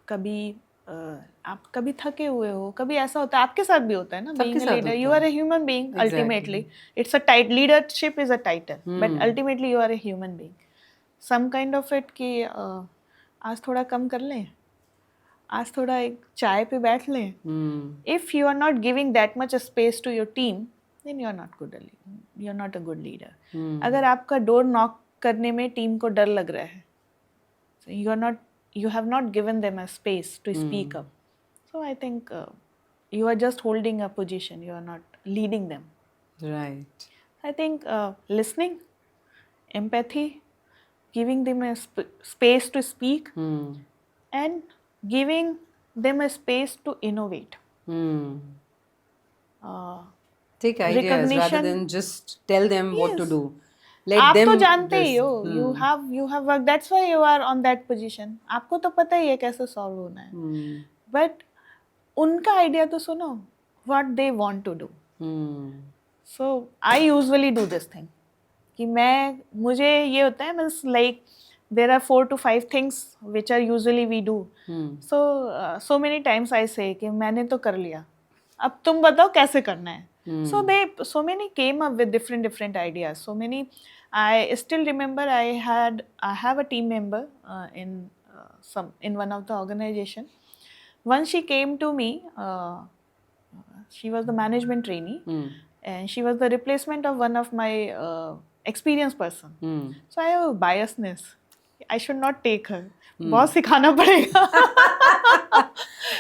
कभी आप कभी थके हुए हो, कभी ऐसा होता है, आपके साथ भी होता है ना. Being a leader, you are a human being. Ultimately, it's a title. Leadership is a title, but ultimately you are a human being. Some kind of it कि आज थोड़ा कम कर लें, आज थोड़ा एक चाय पे बैठ लें. If you are not giving that much space to your team, then you are not good. You are not a good leader. अगर आपका डोर नॉक करने में टीम को डर लग रहा है, so you have not given them a space to speak up. So I think you are just holding a position. You are not leading them. Right. I think listening, empathy, giving them a space to speak, and giving them a space to innovate. Take ideas rather than just tell them what to do. आप तो जानते ही हो, you have worked, that's why you are on that position. आपको तो पता ही है कैसे solve होना है. But उनका आइडिया तो सुनो, what they want to do. So I usually do this thing. कि मुझे ये होता है, means like there are 4 to 5 things which are usually we do. So many times I say कि मैंने तो कर लिया, अब तुम बताओ कैसे करना है. So many came up with different ideas. So many, I still remember I have a team member in one of the organization. Once she came to me, she was the management trainee, and she was the replacement of one of my experienced person. So I have a biasness. I should not take her. बहुत सिखाना पड़ेगा.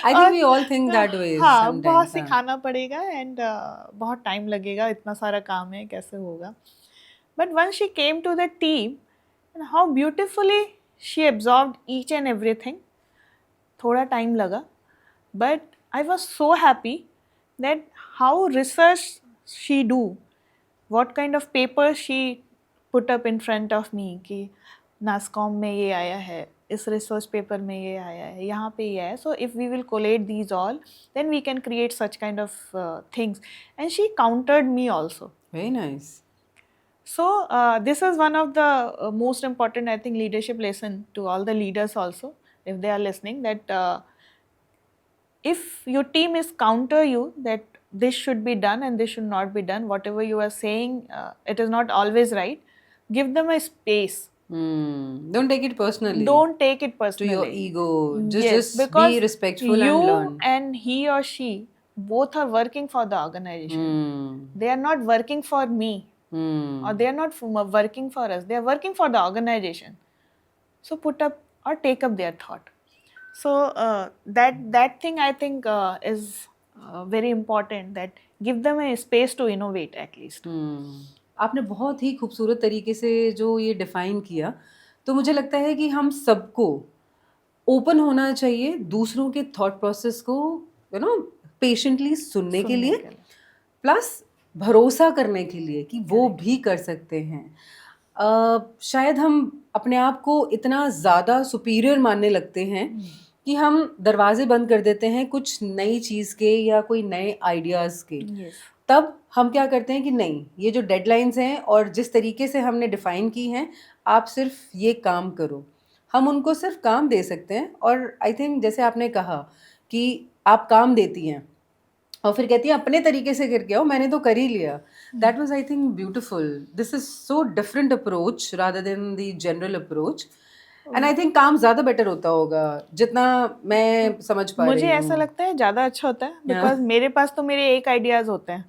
I think we all think that way. हाँ, बहुत सिखाना पड़ेगा and बहुत time लगेगा, इतना सारा काम है, कैसे होगा. But once she came to the team, and how beautifully she absorbed each and everything. थोड़ा टाइम लगा, but I was so happy that how research she do, what kind of paper she put up in front of me कि NASSCOM में ये आया है, इस research paper में ये आया है, यहाँ पे ये है. So if we will collate these all, then we can create such kind of things. And she countered me also. Very nice. So this is one of the most important, I think, leadership lesson to all the leaders also, if they are listening, that if your team is counter you that this should be done and this should not be done, whatever you are saying, it is not always right, give them a space. Don't take it personally. Don't take it To personally. your ego. Just, Yes, just because be respectful you and learn. and he or she both are working for the organization. They are not working for me, or they are not working for us. They are working for the organization. So put up or take up their thought. So that thing I think is very important. That give them a space to innovate at least. आपने बहुत ही खूबसूरत तरीके से जो ये define किया, तो मुझे लगता है कि हम सबको ओपन होना चाहिए दूसरों के थॉट प्रोसेस को पेशेंटली सुनने के लिए, प्लस भरोसा करने के लिए कि वो भी कर सकते हैं. शायद हम अपने आप को इतना ज़्यादा सुपीरियर मानने लगते हैं कि हम दरवाजे बंद कर देते हैं कुछ नई चीज़ के या कोई नए आइडियाज़ के. तब हम क्या करते हैं कि नहीं, ये जो डेडलाइंस हैं और जिस तरीके से हमने डिफ़ाइन की हैं, आप सिर्फ ये काम करो. हम उनको सिर्फ काम दे सकते हैं. और आई थिंक जैसे आपने कहा कि आप काम देती हैं और फिर कहती है अपने तरीके से करके आओ, मैंने तो कर ही लिया. That was I think beautiful. This is so different approach rather than the general approach. And I think काम ज़्यादा बेटर होता होगा जितना मैं समझ पा रही हूँ. मुझे ऐसा लगता है ज़्यादा अच्छा होता है बिकॉज मेरे पास तो मेरे एक आइडियाज होते हैं,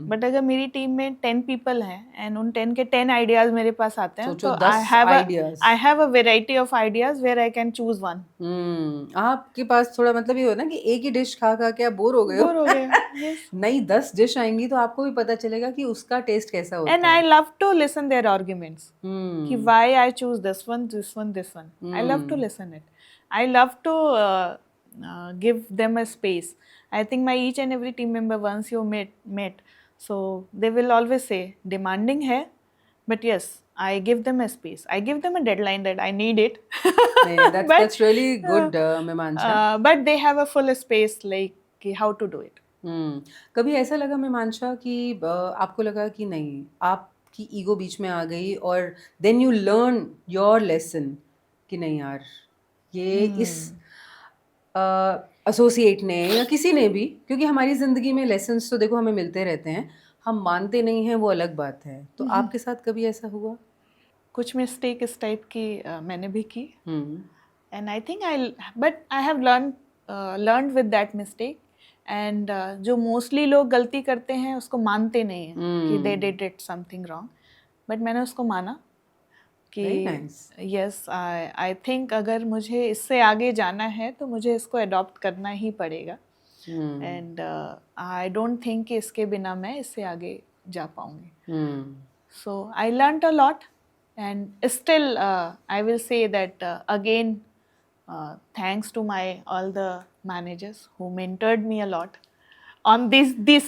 बट अगर मेरी टीम में 10 पीपल हैं एंड उन 10 के 10 आइडियाज मेरे पास आते हैं, तो I have a variety of ideas where I can choose one. आपके पास थोड़ा मतलब ये हो ना कि एक ही डिश खा खा के आप बोर हो गए हो. नई 10 डिश आएंगी तो आपको भी पता चलेगा कि उसका टेस्ट कैसा होता है. And I love to listen their arguments कि why I choose this one this one this one. I love to listen it. I love to give them a space. I think my each and every team member once you met, so they will always say demanding hai, but yes, I give them a space. I give them a deadline that I need it. That's really good, Mimaansha. But they have a full space like how to do it. कभी ऐसा लगा Mimaansha कि आपको लगा कि नहीं, आपकी ego बीच में आ गई और then you learn your lesson कि नहीं यार, ये इस एसोसिएट ने या किसी ने भी, क्योंकि हमारी ज़िंदगी में लेसन्स तो देखो हमें मिलते रहते हैं, हम मानते नहीं हैं वो अलग बात है. तो आपके साथ कभी ऐसा हुआ? कुछ मिस्टेक इस टाइप की मैंने भी की, and I think I have learned with that mistake. And जो मोस्टली लोग गलती करते हैं उसको मानते नहीं हैं कि they did it something wrong, but मैंने उसको माना कि यस आई थिंक अगर मुझे इससे आगे जाना है तो मुझे इसको अडॉप्ट करना ही पड़ेगा. एंड आई डोंट थिंक कि इसके बिना मैं इससे आगे जा पाऊंगी. So I learned a lot and still I will say that again thanks to my all the managers who mentored me a lot on this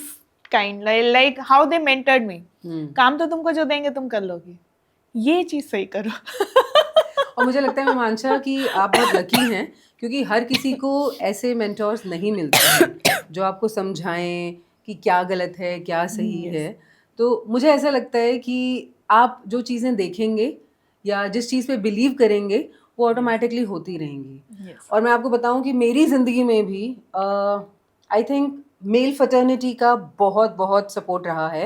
kind, like how they mentored me. काम तो तुमको जो देंगे तुम कर लोगी, ये चीज़ सही करो. और मुझे लगता है Mimaansha कि आप बहुत लकी हैं क्योंकि हर किसी को ऐसे मेंटोर्स नहीं मिलते हैं जो आपको समझाएं कि क्या गलत है क्या सही है. तो मुझे ऐसा लगता है कि आप जो चीज़ें देखेंगे या जिस चीज़ पे बिलीव करेंगे वो ऑटोमेटिकली होती रहेंगी. और मैं आपको बताऊं कि मेरी ज़िंदगी में भी आई थिंक मेल फर्टर्निटी का बहुत बहुत सपोर्ट रहा है.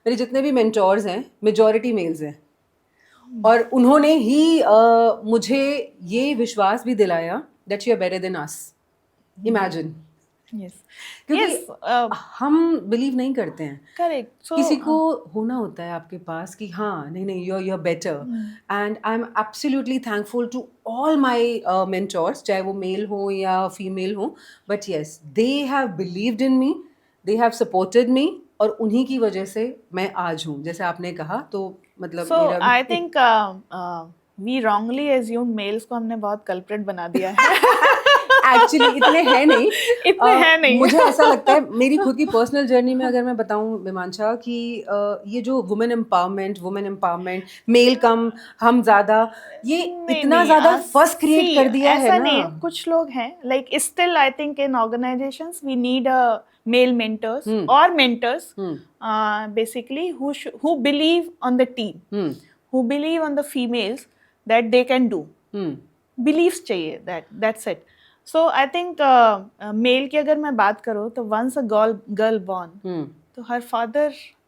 मेरे जितने भी मेंटोर्स हैं मेजॉरिटी मेल्स हैं और उन्होंने ही मुझे ये विश्वास भी दिलाया that you are better than us. Imagine. क्योंकि हम बिलीव नहीं करते हैं. करेक्ट. किसी को होना होता है आपके पास कि हाँ नहीं you are better. And I am absolutely thankful to all my mentors, चाहे वो मेल हो या फीमेल हो, but yes they have believed in me, they have supported me और उन्हीं की वजह से मैं आज हूँ जैसे आपने कहा. तो मतलब I think we wrongly assume males को हमने बहुत कल्प्रिट बना दिया है. एक्चुअली इतने हैं नहीं. नहीं. मुझे ऐसा लगता है मेरी खुद की पर्सनल जर्नी में अगर मैं बताऊं Mimaansha कि ये जो वुमेन एम्पावरमेंट मेल कम हम ज़्यादा, ये इतना ज़्यादा फर्स्ट क्रिएट कर दिया है ना. नहीं, कुछ लोग हैं like still I think in organisations we need a male mentors or mentors basically who believe on the team, who believe on the females that they can do. Beliefs चाहिए, that's it. So I think male की अगर मैं बात करूँ तो once a girl born, तो her father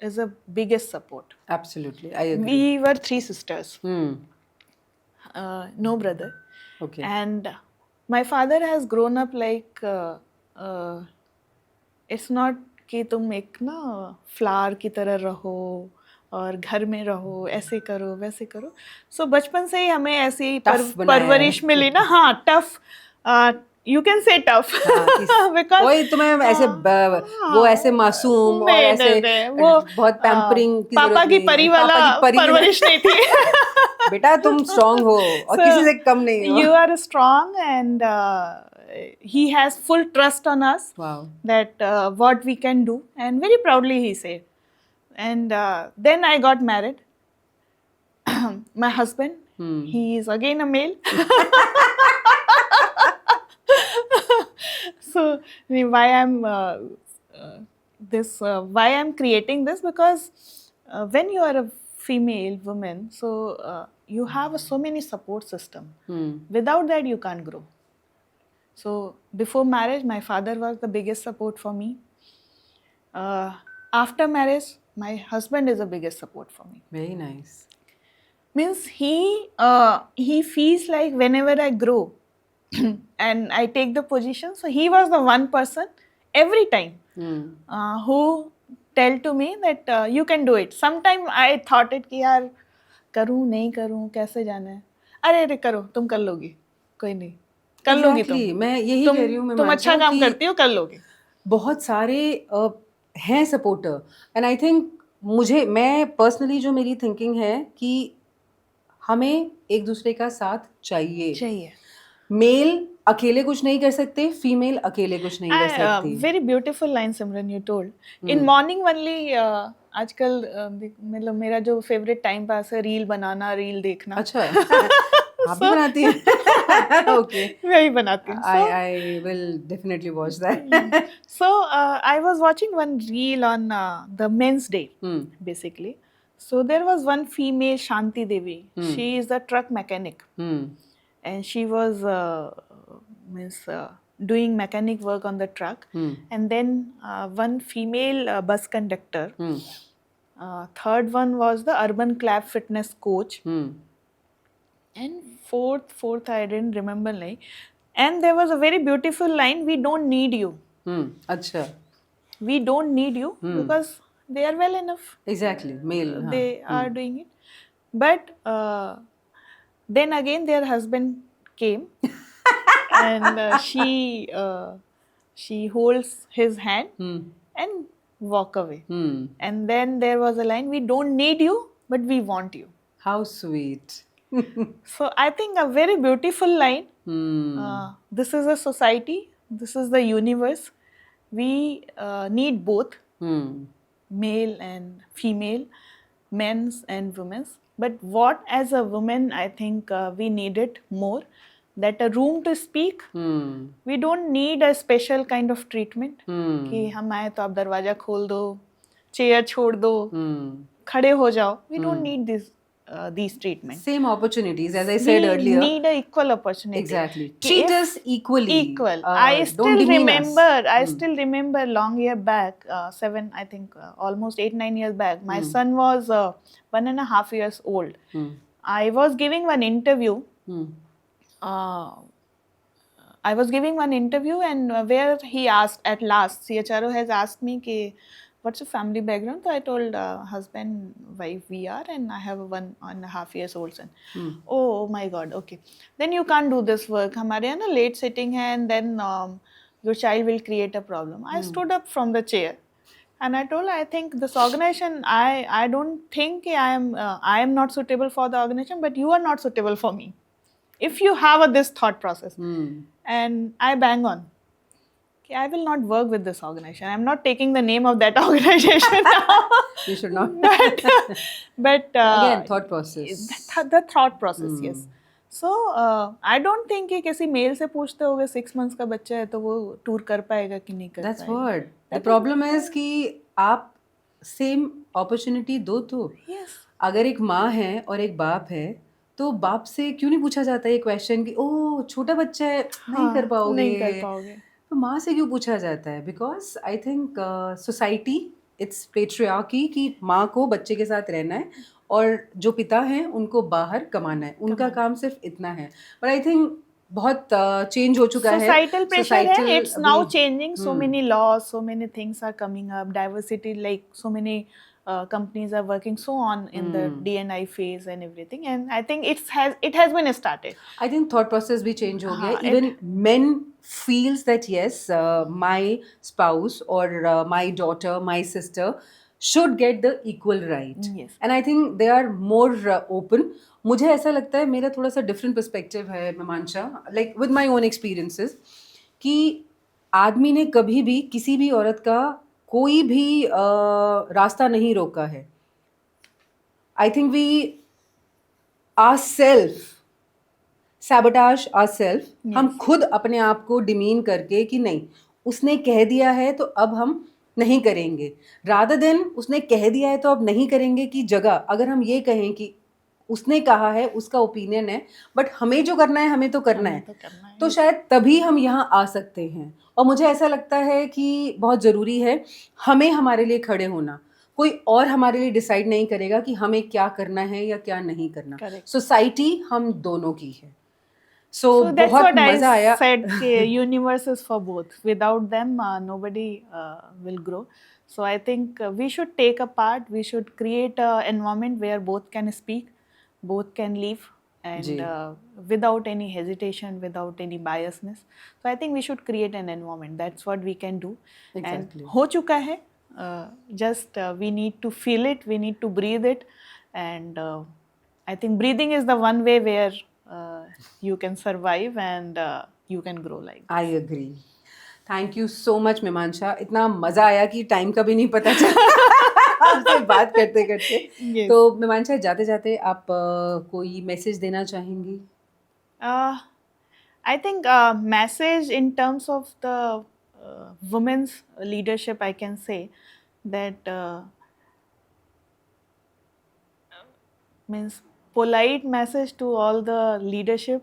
is a biggest support. Absolutely, I agree. We were 3 sisters. no brother. Okay. And my father has grown up like it's not कि तुम एक ना फ्लावर की तरह रहो और घर में रहो, ऐसे करो वैसे करो. सो बचपन से ही हमें ऐसी Tough बनाया है. परवरिश मिली ना. हाँ, tough, you can say tough, because वही तुम्हें ऐसे वो ऐसे मासूम और ऐसे वो बहुत पैम्परिंग की पापा जरूरत की नहीं परी है. वाला पापा की परी परवरिश नहीं थी. बेटा तुम स्ट्रांग हो और किसी से कम नहीं हो. You are strong, and he has full trust on us. Wow. That what we can do, and very proudly he said. And then I got married. My husband, he is again a male. So why I'm why I'm creating this, because when you are a female woman, so you have so many support system. Without that you can't grow. So before marriage my father was the biggest support for me. After marriage my husband is the biggest support for me. Very nice. Means he feels like whenever I grow and I take the position, so he was the one person every time who tell to me that you can do it. Sometime I thought it कि यार करूँ नहीं करूँ कैसे जाना है. अरे करो, तुम कर लोगी, कोई नहीं, कर लोगी तुम. मैं यही कह रही हूँ. मैं तुम अच्छा काम करती हो, कर लोगे. बहुत सारे हैं सपोर्टर. एंड आई थिंक मैं पर्सनली जो मेरी थिंकिंग है कि हमें एक दूसरे का साथ चाहिए. मेल अकेले कुछ नहीं कर सकते, फीमेल अकेले कुछ नहीं कर सकती. Very beautiful line Simran you told. In morning only आजकल मतलब मेरा जो फेवरेट टाइम पास है रील बनाना, रील देखना. अच्छा. आप भी बनाती हैं? ओके. मैं ही बनाती हूँ. I will definitely watch that. So I was watching one reel on the Men's Day, basically. So there was one female, Shanti Devi. She is the truck mechanic. And she was doing mechanic work on the truck. And then one female bus conductor. Third one was the urban club fitness coach. And fourth I didn't remember like. And there was a very beautiful line, we don't need you. अच्छा. We don't need you because they are well enough. Exactly. Male. They are doing it. But then again their husband came and she holds his hand and walk away. And then there was a line, we don't need you but we want you. How sweet. So I think a very beautiful line. This is a society, this is the universe. We need both, male and female, men's and women's. But what as a woman I think we need it more, that a room to speak. We don't need a special kind of treatment कि हम आए तो आप दरवाजा खोल दो, chair छोड़ दो, खड़े हो जाओ. We don't need these treatments. Same opportunities, as I said earlier. We need a equal opportunity. Exactly. Treat us equally. Equal. I still remember long year back, almost 8-9 years back, my son was 1.5 years old. I was giving one interview. And where he asked at last, CHRO has asked me कि what's your family background? So I told husband, wife we are, and I have a 1.5 years old son. Oh my God, okay. Then you can't do this work. हमारे यहाँ ना late sitting है, and then your child will create a problem. I stood up from the chair and I told, I think this organization, I don't think I am not suitable for the organization, but you are not suitable for me. If you have this thought process, and I bang on. I will not work with this organization. I'm not taking the name of that organization now. You should not. But again, thought process. The thought process, yes. So I don't think कि किसी mail से पूछते होगे 6 months का बच्चा है तो वो टूर कर पाएगा कि नहीं कर पाएगा. That's what. The problem is कि आप same opportunity दो तो. Yes. अगर एक माँ है और एक बाप है तो बाप से क्यों नहीं पूछा जाता ये क्वेश्चन कि ओह छोटा बच्चा है नहीं कर पाओगे. नहीं कर पाओगे. तो माँ से क्यों पूछा जाता है? Because I think society it's patriarchy कि माँ को बच्चे के साथ रहना है और जो पिता हैं उनको बाहर कमाना है, उनका काम सिर्फ इतना है. बट आई थिंक बहुत चेंज हो चुका है. Societal pressure है, Societal it's now अभी- changing. So many laws, so many things are coming up. Diversity, like so many companies are working so on in the D&I phase and everything. And I think it has been started. I think thought process भी change हो गया. हाँ, Even men feels that yes, my spouse or my daughter, my sister should get the equal right. Yes. And I think they are more open. मुझे ऐसा लगता है, मेरा थोड़ा सा different perspective है मिमांशा, like with my own experiences, कि आदमी ने कभी भी किसी भी औरत का कोई भी रास्ता नहीं रोका है. I think we ourselves sabotage ourselves. हम खुद अपने आप को डिमीन करके कि नहीं, उसने कह दिया है तो अब हम नहीं करेंगे, rather than उसने कह दिया है तो अब नहीं करेंगे की जगह अगर हम ये कहें कि उसने कहा है, उसका ओपिनियन है, बट हमें जो करना है हमें तो करना है, तो शायद तभी हम यहाँ आ सकते हैं. और मुझे ऐसा लगता है कि बहुत ज़रूरी है हमें हमारे लिए खड़े होना. कोई और हमारे लिए डिसाइड नहीं करेगा कि हमें क्या करना है या क्या नहीं करना. सोसाइटी हम दोनों की है. So that's बहुत what मजा I आया. said. Universe is for both. Without them, nobody will grow. So I think we should take a part. We should create an environment where both can speak, both can live, and without any hesitation, without any biasness. So I think we should create an environment. That's what we can do. Exactly. And हो चुका है. Just we need to feel it. We need to breathe it, and I think breathing is the one way where you can survive and you can grow like that. I agree. Thank you so much मिमांशा. इतना मजा आया कि time का भी नहीं पता चला आपसे बात करते करते. Yes. तो मिमांशा, जाते जाते आप कोई मैसेज देना चाहेंगी? I think message in terms of the women's leadership, I can say that means polite message to all the leadership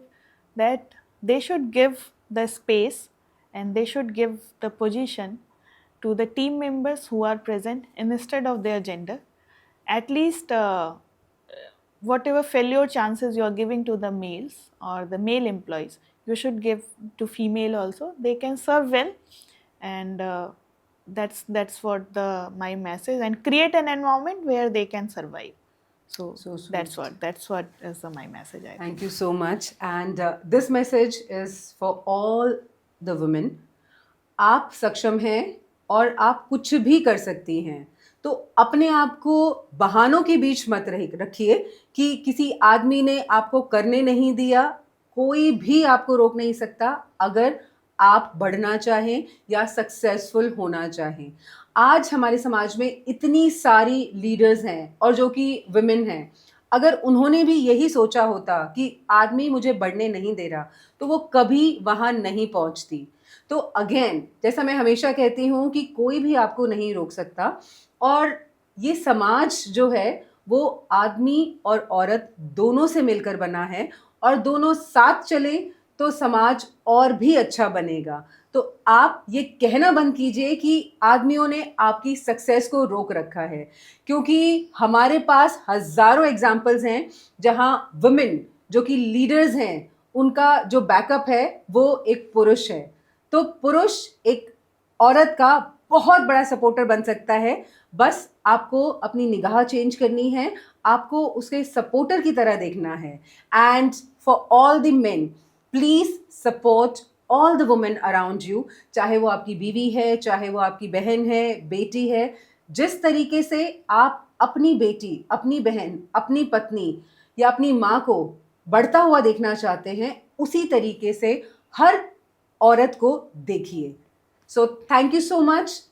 that they should give the space and they should give the position to the team members who are present instead of their gender. At least whatever failure chances you are giving to the males or the male employees, you should give to female also. They can serve well, and that's what my message, and create an environment where they can survive. So sweet. that's what is my message. I think. Thank you so much. And this message is for all the women. आप सक्षम हैं और आप कुछ भी कर सकती हैं. तो अपने आप को बहानों के बीच मत रखिए कि किसी आदमी ने आपको करने नहीं दिया. कोई भी आपको रोक नहीं सकता अगर आप बढ़ना चाहें या सक्सेसफुल होना चाहें. आज हमारे समाज में इतनी सारी लीडर्स हैं और जो कि विमेन हैं, अगर उन्होंने भी यही सोचा होता कि आदमी मुझे बढ़ने नहीं दे रहा, तो वो कभी वहाँ नहीं पहुँचती. तो अगेन, जैसा मैं हमेशा कहती हूँ कि कोई भी आपको नहीं रोक सकता, और ये समाज जो है वो आदमी और औरत दोनों से मिलकर बना है, और दोनों साथ चले तो समाज और भी अच्छा बनेगा. तो आप ये कहना बंद कीजिए कि आदमियों ने आपकी सक्सेस को रोक रखा है, क्योंकि हमारे पास हज़ारों एग्जाम्पल्स हैं जहां वुमेन जो कि लीडर्स हैं, उनका जो बैकअप है वो एक पुरुष है. तो पुरुष एक औरत का बहुत बड़ा सपोर्टर बन सकता है. बस आपको अपनी निगाह चेंज करनी है, आपको उसके सपोर्टर की तरह देखना है. And for all the main, please support all the women around you. चाहे वो आपकी बीवी है, चाहे वो आपकी बहन है, बेटी है. जिस तरीके से आप अपनी बेटी, अपनी बहन, अपनी पत्नी या अपनी माँ को बढ़ता हुआ देखना चाहते हैं, उसी तरीके से हर औरत को देखिए. So thank you so much.